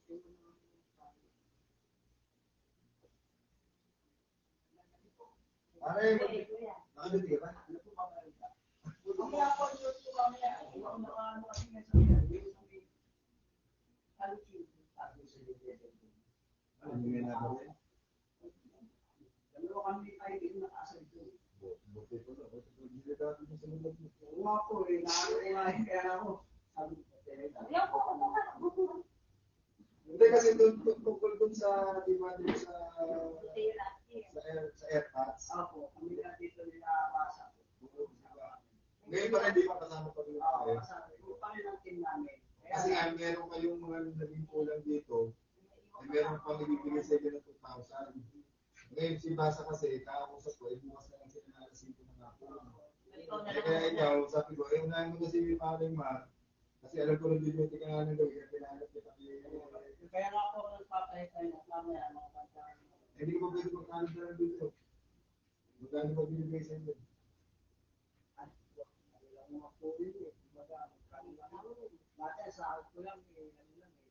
Pare, nakaduti ka ba? Ano yung nagawin? Dalawa kami ay din nakaasal doon. Buti ko na. Hindi dati sa lulog mo. Oo nga po eh. Nakakalain kaya ako. Sabi ko, hindi kasi doon tungkol doon sa dimandi sa airpods. Ako, kami na dito nilabasa. Ngayon pa hindi pa kasama pa rin. Oo, kasama. Yung pang team namin. Kasi nga, meron kayong mga naging kulang dito. Meron pang ibibigay sa inyo ng 2,000. Ngayon si Basa kasi, kakakusap ko, bukas na lang sila nalasin ko na ako. Kaya ikaw, sabi ko, unahin mo na si Paring Mar. Kasi alam ko rin din yung tingnan ng gawin, kailangan kita. Kaya nga ako nagpapahitay na mamaya mga pagkain. Hindi ko pwede magkakaroon dito. Magkano ba binibigay sa inyo? Ay, wala mga po yun eh. Baga, magkano lang. Dati sa ako lang eh.